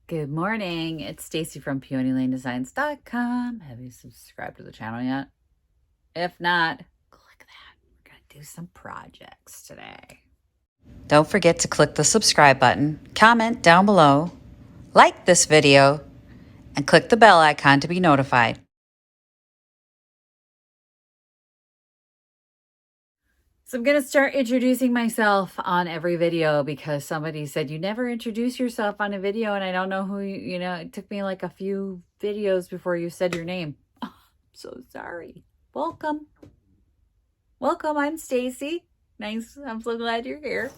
Good morning. It's Stacy from PeonyLaneDesigns.com. Have you subscribed to the channel yet? If not, click that. We're going to do some projects today. Don't forget to click the subscribe button, comment down below, like this video, and click the bell icon to be notified. So I'm going to start introducing myself on every video because somebody said you never introduce yourself on a video, and I don't know who it took me like a few videos before you said your name. Oh, I'm so sorry. Welcome. Welcome, I'm Stacy. Nice. I'm so glad you're here.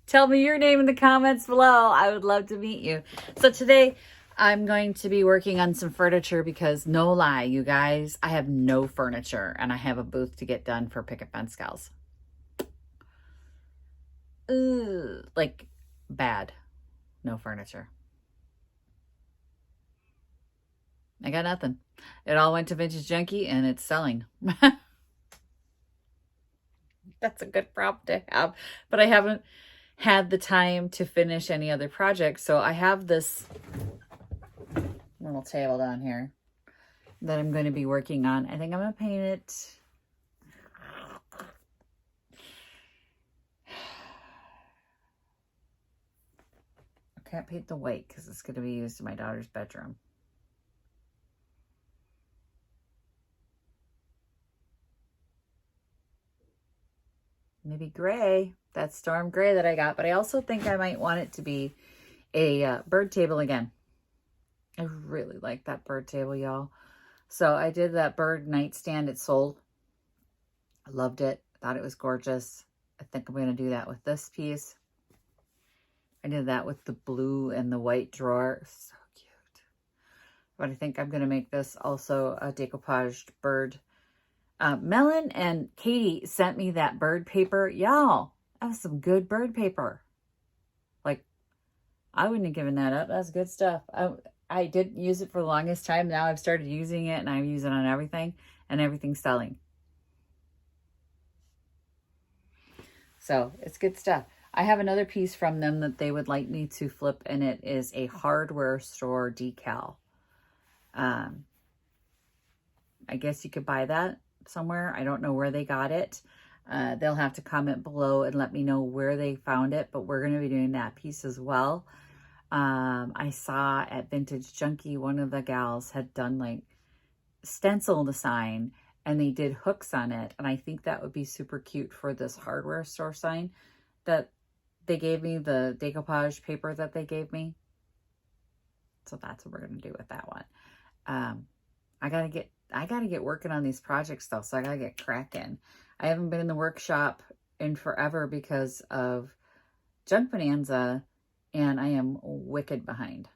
Tell me your name in the comments below. I would love to meet you. So today I'm going to be working on some furniture because no lie, you guys, I have no furniture and I have a booth to get done for Picket Fence Gals. Like bad. No furniture. I got nothing. It all went to Vintage Junkie and it's selling. That's a good problem to have, but I haven't had the time to finish any other projects. So I have this little table down here that I'm going to be working on. I think I'm going to paint it. I can't paint the white because it's going to be used in my daughter's bedroom. Maybe gray, that storm gray that I got. But I also think I might want it to be a bird table again. I really like that bird table, y'all. So I did that bird nightstand. It sold. I loved it. Thought it was gorgeous. I think I'm going to do that with this piece. I did that with the blue and the white drawer. So cute. But I think I'm going to make this also a decoupaged bird. Melon and Katie sent me that bird paper. Y'all, that was some good bird paper. Like, I wouldn't have given that up. That's good stuff. I didn't use it for the longest time. Now I've started using it and I use it on everything and everything's selling. So it's good stuff. I have another piece from them that they would like me to flip, and it is a hardware store decal. I guess you could buy that somewhere. I don't know where they got it. They'll have to comment below and let me know where they found it, but we're going to be doing that piece as well. I saw at Vintage Junkie, one of the gals had done like stencil design and they did hooks on it. And I think that would be super cute for this hardware store sign that they gave me, the decoupage paper that they gave me. So that's what we're going to do with that one. I gotta get working on these projects though. So I gotta get cracking. I haven't been in the workshop in forever because of Junk Bonanza, and I am wicked behind.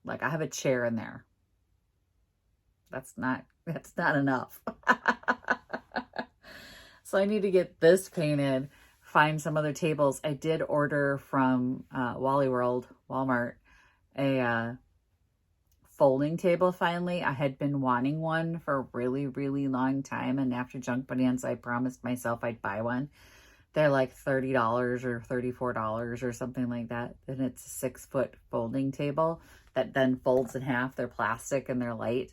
Like I have a chair in there. That's not enough. So I need to get this painted, find some other tables. I did order from Walmart, a folding table finally. I had been wanting one for a really, really long time. And after Junk Bonanza, I promised myself I'd buy one. They're like $30 or $34 or something like that. And it's a 6-foot folding table that then folds in half. They're plastic and they're light.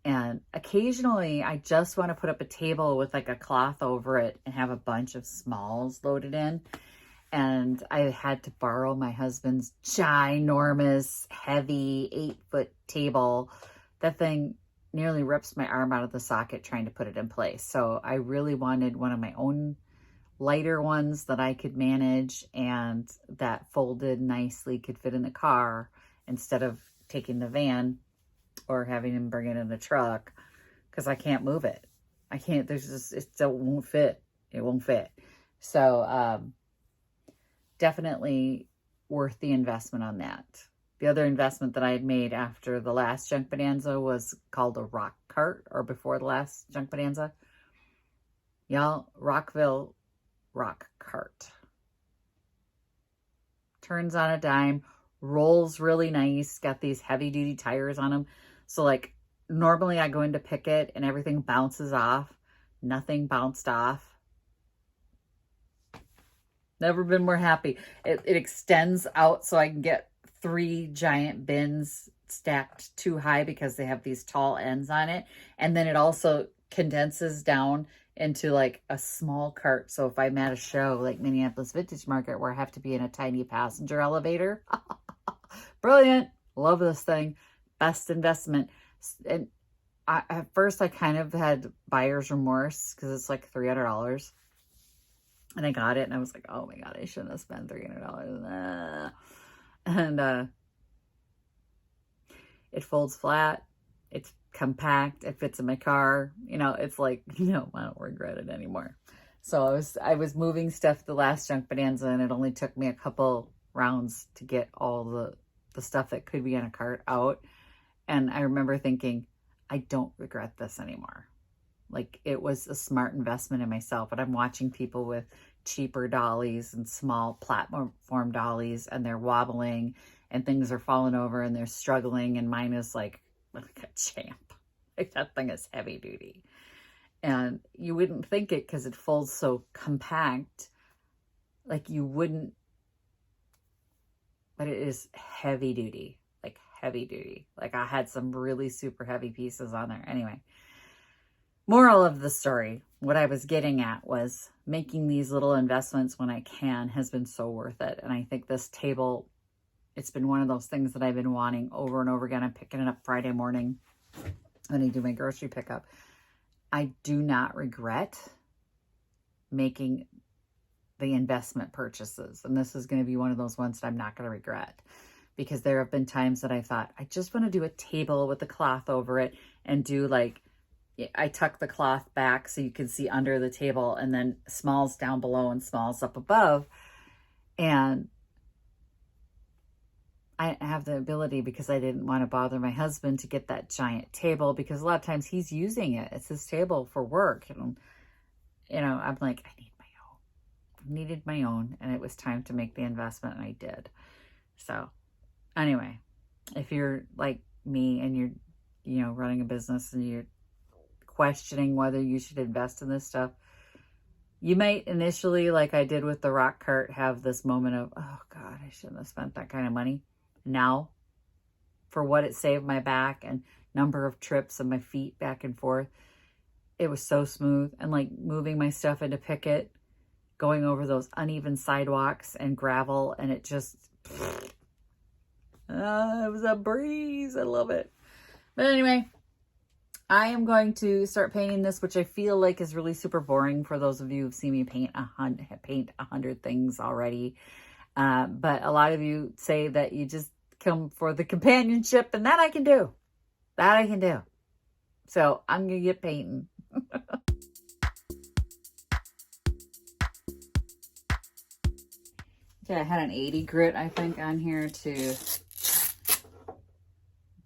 And occasionally I just want to put up a table with like a cloth over it and have a bunch of smalls loaded in. And I had to borrow my husband's ginormous, heavy 8-foot table. That thing nearly rips my arm out of the socket trying to put it in place. So I really wanted one of my own lighter ones that I could manage and that folded nicely, could fit in the car instead of taking the van or having him bring it in the truck because I can't move it. I can't, it won't fit. It won't fit. So, definitely worth the investment on that. The other investment that I had made after the last Junk Bonanza was called a rock cart, or before the last Junk Bonanza. Y'all, Rockville rock cart. Turns on a dime, rolls really nice, got these heavy duty tires on them. So like normally I go into Picket and everything bounces off. Nothing bounced off. Never been more happy. It extends out so I can get 3 giant bins stacked too high because they have these tall ends on it. And then it also condenses down into like a small cart. So if I'm at a show like Minneapolis Vintage Market where I have to be in a tiny passenger elevator, brilliant. Love this thing. Best investment. And at first I kind of had buyer's remorse because it's like $300. And I got it and I was like, oh my God, I shouldn't have spent $300. And it folds flat. It's compact. It fits in my car. You know, it's like, no, I don't regret it anymore. So I was moving stuff the last junk bonanza, and it only took me a couple rounds to get all the stuff that could be in a cart out. And I remember thinking, I don't regret this anymore. Like, it was a smart investment in myself. But I'm watching people with cheaper dollies and small platform dollies, and they're wobbling and things are falling over and they're struggling. And mine is like a champ. Like, that thing is heavy duty. And you wouldn't think it because it folds so compact. Like, you wouldn't, but it is heavy duty. Like, heavy duty. Like, I had some really super heavy pieces on there. Anyway, moral of the story, what I was getting at was making these little investments when I can has been so worth it. And I think this table, it's been one of those things that I've been wanting over and over again. I'm picking it up Friday morning when I do my grocery pickup. I do not regret making the investment purchases. And this is going to be one of those ones that I'm not going to regret, because there have been times that I thought, I just want to do a table with a cloth over it and do like, I tuck the cloth back so you can see under the table, and then smalls down below and smalls up above. And I have the ability, because I didn't want to bother my husband, to get that giant table, because a lot of times he's using it. It's his table for work. And, you know, I'm like, I need my own. I needed my own, and it was time to make the investment, and I did. So anyway, if you're like me and you're, you know, running a business and you're questioning whether you should invest in this stuff, you might initially, like I did with the rock cart, have this moment of, oh God, I shouldn't have spent that kind of money. Now, for what it saved my back and number of trips and my feet back and forth, it was so smooth. And like moving my stuff into Picket, going over those uneven sidewalks and gravel, and it just, it was a breeze. I love it. But anyway, I am going to start painting this, which I feel like is really super boring for those of you who've seen me paint 100 things already. But a lot of you say that you just come for the companionship, and that I can do. That I can do. So I'm going to get painting. Okay, I had an 80 grit, I think, on here to... It's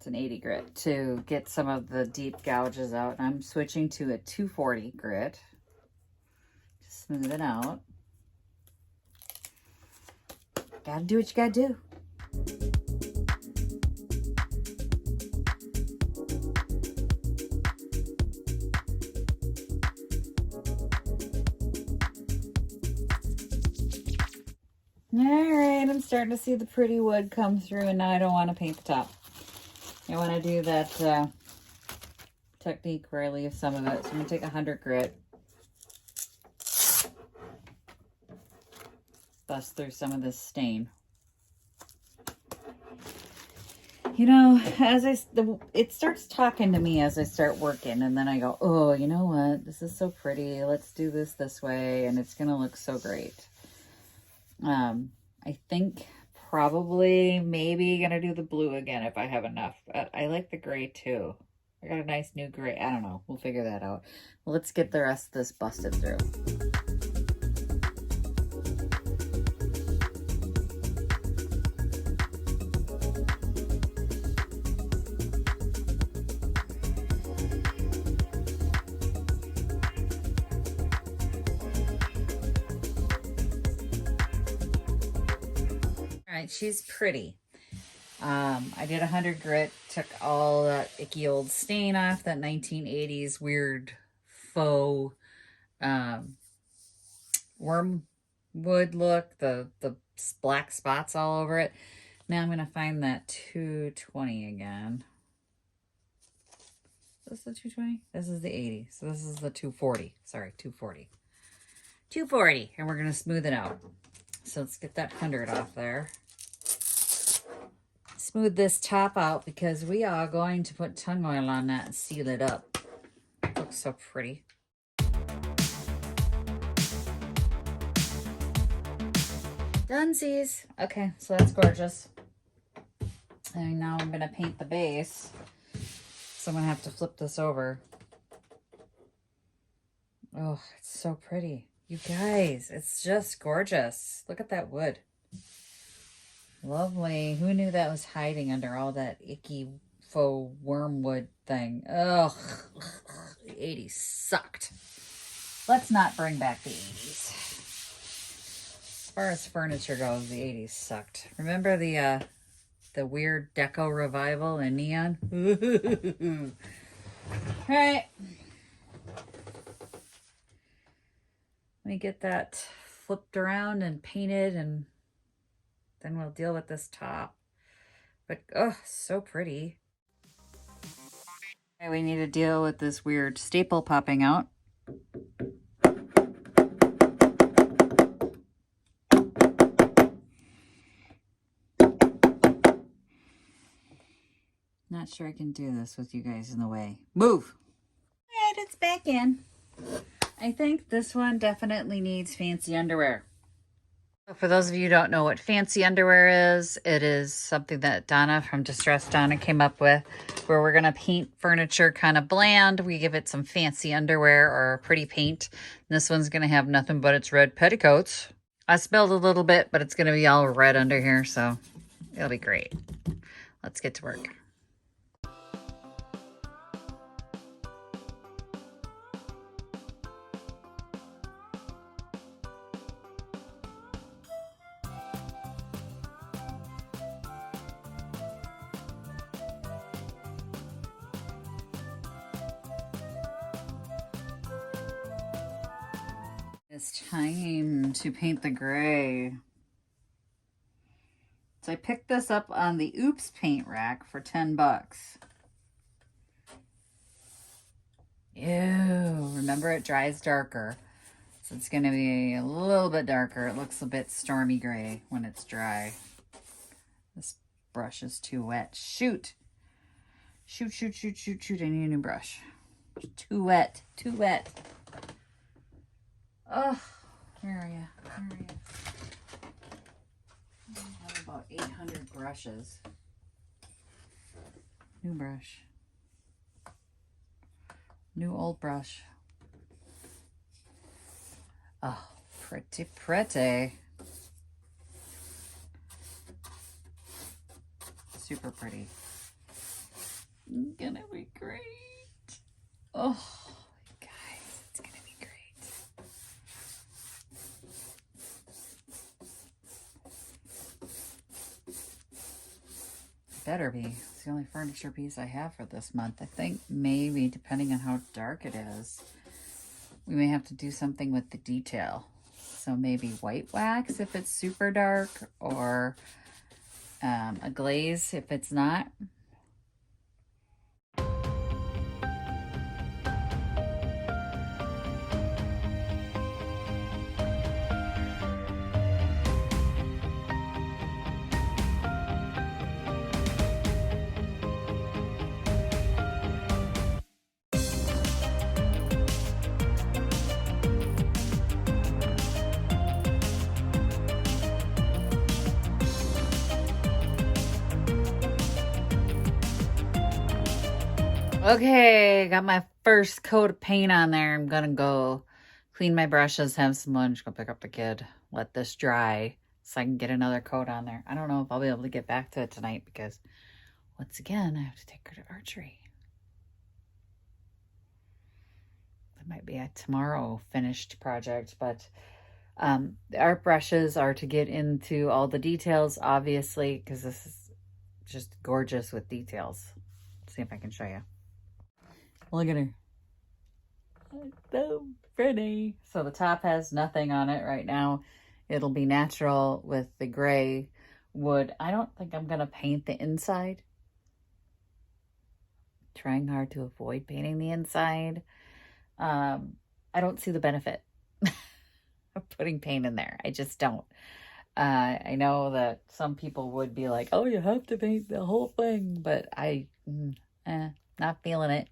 an 80 grit to get some of the deep gouges out. And I'm switching to a 240 grit to smooth it out. Gotta do what you gotta do. All right, I'm starting to see the pretty wood come through, and now I don't want to paint the top. I want to do that technique where I leave some of it. So I'm going to take 100 grit, bust through some of this stain. You know, it starts talking to me as I start working, and then I go, oh, you know what? This is so pretty. Let's do this way, and it's going to look so great. I think probably maybe going to do the blue again if I have enough. But I like the gray too. I got a nice new gray. I don't know. We'll figure that out. Let's get the rest of this busted through. She's pretty. I did 100 grit, took all that icky old stain off, that 1980s weird faux wormwood look, the black spots all over it. Now I'm going to find that 220 again. Is this the 220? This is the 80. So this is the 240. Sorry, 240. 240. And we're going to smooth it out. So let's get that 100 off there. Smooth this top out because we are going to put tung oil on that and seal it up. It looks so pretty. Dunsies. Okay, so that's gorgeous. And now I'm going to paint the base. So I'm going to have to flip this over. Oh, it's so pretty. You guys, it's just gorgeous. Look at that wood. Lovely. Who knew that was hiding under all that icky faux wormwood thing? Ugh. The 80s sucked. Let's not bring back the 80s. As far as furniture goes, the 80s sucked. Remember the weird deco revival in neon? All right. Let me get that flipped around and painted, and then we'll deal with this top. But, oh, so pretty. Okay, we need to deal with this weird staple popping out. Not sure I can do this with you guys in the way. Move! All right, it's back in. I think this one definitely needs fancy underwear. For those of you who don't know what fancy underwear is, it is something that Donna from Distressed Donna came up with, where we're going to paint furniture kind of bland. We give it some fancy underwear or pretty paint. And this one's going to have nothing but its red petticoats. I spilled a little bit, but it's going to be all red under here, so it'll be great. Let's get to work. It's time to paint the gray. So I picked this up on the Oops paint rack for 10 bucks. Ew, remember it dries darker. So it's going to be a little bit darker. It looks a bit stormy gray when it's dry. This brush is too wet. Shoot. Shoot, shoot, shoot, shoot, shoot. I need a new brush. Too wet. Too wet. Oh, where are you? Where are you? I have about 800 brushes. New brush. New old brush. Oh, pretty, pretty. Super pretty. Gonna be great. Oh. Better be. It's the only furniture piece I have for this month. I think maybe, depending on how dark it is, we may have to do something with the detail. So maybe white wax if it's super dark, or a glaze if it's not. Okay, got my first coat of paint on there. I'm gonna go clean my brushes, have some lunch, go pick up the kid, let this dry so I can get another coat on there. I don't know if I'll be able to get back to it tonight because, once again, I have to take her to archery. That might be a tomorrow finished project, but the art brushes are to get into all the details, obviously, because this is just gorgeous with details. Let's see if I can show you. Look at her. So pretty. So the top has nothing on it right now. It'll be natural with the gray I don't think I'm going to paint the inside. Trying hard to avoid painting the inside. I don't see the benefit of putting paint in there. I just don't. I know that some people would be like, oh, you have to paint the whole thing, but not feeling it.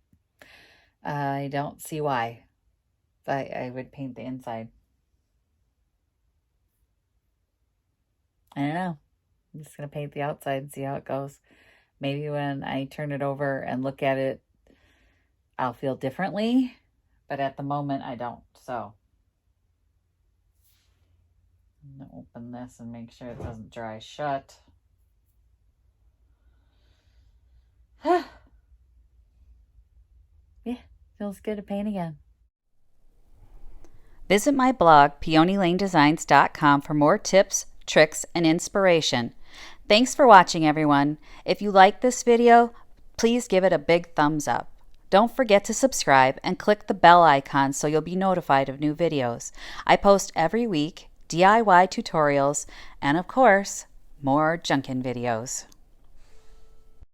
I don't see why. I would paint the inside. I don't know. I'm just going to paint the outside and see how it goes. Maybe when I turn it over and look at it, I'll feel differently. But at the moment, I don't. So I'm going to open this and make sure it doesn't dry shut. Yeah, feels good to paint again. Visit my blog, peonylanedesigns.com, for more tips, tricks, and inspiration. Thanks for watching, everyone. If you like this video, please give it a big thumbs up. Don't forget to subscribe and click the bell icon so you'll be notified of new videos. I post every week DIY tutorials and, of course, more junkin' videos.